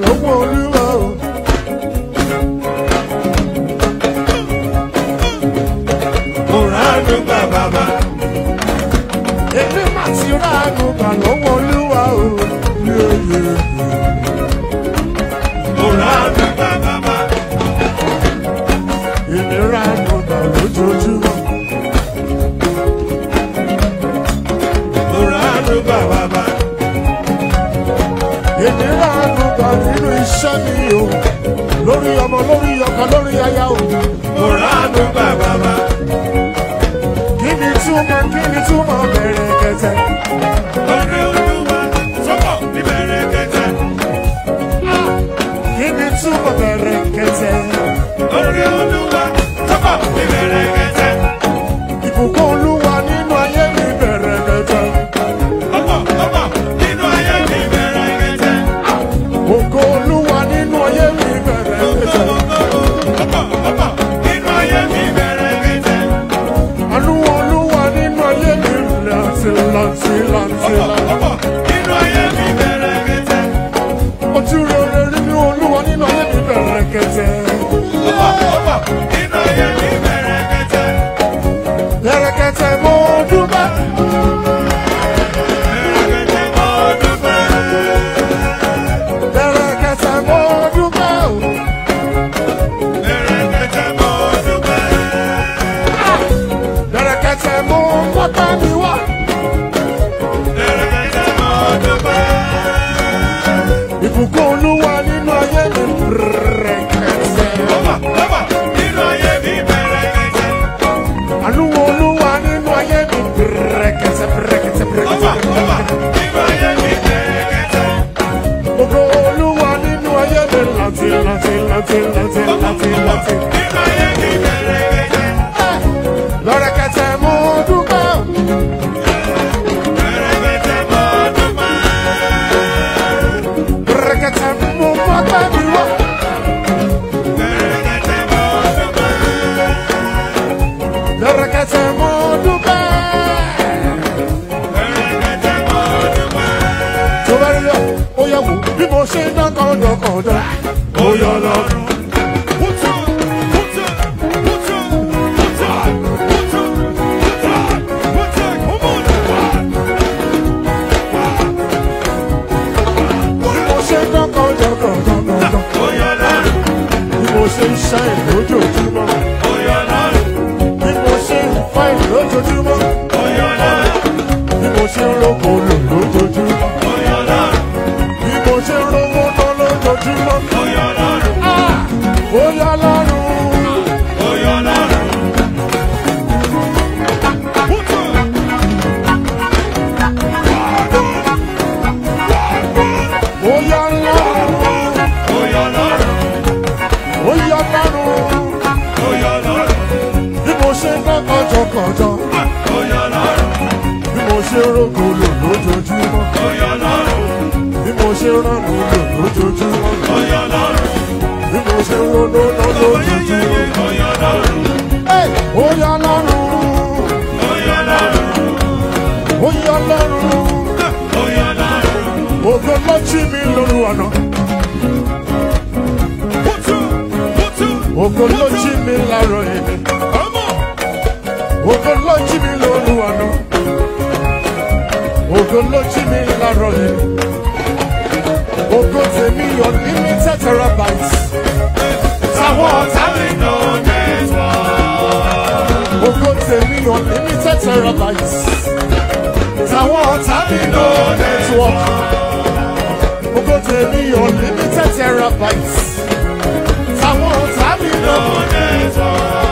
lọ́wọ́ Olúwa o. Mo ránú gbà bàbá. Èmi mà ti ránú gbà lọ́wọ́ Olúwa o. Mo ránú gbà bàbá. Èmi ránú gbà lójoojúmọ́. Mo ránú gbà bàbá. Èmi ránú gbà nínú iṣẹ́ mi o. Lórí ọmọ, lórí ọkọ, lórí aya o. Mo ránú gbà bàbá. Kí ni túmọ̀ bẹ̀rẹ̀ kẹtẹ? Orí Olúwa sọ́kọ̀ ní bẹ̀rẹ̀ kẹtẹ. Kí ni túmọ̀ bẹ̀rẹ̀ kẹtẹ? Orí Olúwa sọ́kọ̀ ní bẹ̀rẹ̀ kẹtẹ. Ìbùkún Olúwa nínú ayé mi bẹ̀rẹ̀ kẹtẹ. Ọ̀pọ̀ nínú ayé mi bẹ̀rẹ̀ kẹtẹ. Ògo Olúwa nínú ayé mi bẹ̀rẹ̀ kẹtẹ. Ọ̀pọ̀ nínú ayé mi bẹ̀rẹ̀ kẹtẹ. Àánú Olúwa nínú ayé mi láti. Ọ̀pọ̀ nínú ayé mi bẹ̀rẹ̀ kẹtẹ. Ojú rere nínú Olúwa nínú ayé mi bẹ̀rẹ̀ kẹtẹ. Ọ̀pọ̀ nínú ayé mi bẹ̀rẹ̀ kẹtẹ. Bẹ̀rẹ̀ kẹtẹ mo dúpẹ́. Bẹ̀rẹ̀ kẹtẹ mo dúpẹ́. Bẹ̀rẹ̀ kẹtẹ mo dúpẹ́ o. Bẹ̀rẹ̀ kẹtẹ mo dúpẹ́. Bẹ̀rẹ̀ kẹtẹ mo mọ́tà mi wá. Bẹ̀rẹ̀ kẹtẹ mo dúpẹ́. Ìbùkún Olúwa nínú ayé mi bẹ̀rẹ̀ kẹtẹ. Ọ̀pọ̀ nínú ayé mi bẹ̀rẹ̀ kẹtẹ. Àánú Olúwa nínú ayé mi bẹ̀rẹ̀ kẹtẹ. Ọ̀pọ̀ nínú ayé mi bẹ̀rẹ̀ kẹtẹ. Ògo Olúwa nínú ayé mi láti. Nínú ayé mi bẹ̀rẹ̀ kẹtẹ. Bẹ̀rẹ̀ kẹtẹ mo dúpẹ́ o. Bẹ̀rẹ̀ kẹtẹ mo dúpẹ́. Bẹ̀rẹ̀ kẹtẹ mo mọ́tà mi wá. Bẹ̀rẹ̀ kẹtẹ mo dúpẹ́. Bẹ̀rẹ̀ kẹtẹ mo dúpẹ́. Bẹ̀rẹ̀ kẹtẹ mo dúpẹ́. Tó bá rí lọ, ó yẹ wò bí mo ṣe ń dán kọ̀ọ̀dọ̀. Ó yọ lọ́rùn. Pútù, pútù, pútù, pútù, pútù, pútù, come on. Bí mo ṣe ń dán kọ̀ọ̀dọ̀. Ó yọ lọ́rùn. Bí mo ṣe ń ṣàìn lójoojúmọ́. Ó yọ lọ́rùn. Bí mo ṣe ń fáìn lójoojúmọ́. Ó yọ lọ́rùn. Bí mo ṣe ń rókò lò lójoojúmọ́. Ó yọ lọ́rùn. Bí mo ṣe ń rówó ná lójoojúmọ́. Ó yọ lọ́rùn. Ó yá lọ́rùn. Ó yọ lọ́rùn. Pútù. Ó yá lọ́rùn. Ó yọ lọ́rùn. Ó yá lọ́rùn. Ó yọ lọ́rùn. Bí mo ṣe ń dán kọ̀ọ̀dọ̀. Ó yọ lọ́rùn. Bí mo ṣe ń rókò lò lójoojúmọ́. Ó yọ lọ́rùn. Bí mo ṣe ń ránù lò lójoojúmọ́. Ó yọ lọ́rùn. Bí mo ṣe ń ronú ná lójoojúmọ́. Ó yọ lọ́rùn. Ó yá lọ́rùn. Ó yọ lọ́rùn. Ó yá lọ́rùn. Ó yọ lọ́rùn. Ògo ló jí mi lóru àná. Pútù, pútù, Ògo ló jí mi láàárọ̀ èmi. ọmọ. Ògo ló jí mi lóru àná. Ògo ló jí mi láàárọ̀ èmi. Ògo tèmi unlimited terabytes. Àwọn ọ̀tá mi ló network. Ògo tèmi unlimited terabytes. Táwọn ọ̀tá mi ló network. Ògo tèmi unlimited terabytes. Táwọn ọ̀tá mi ló network.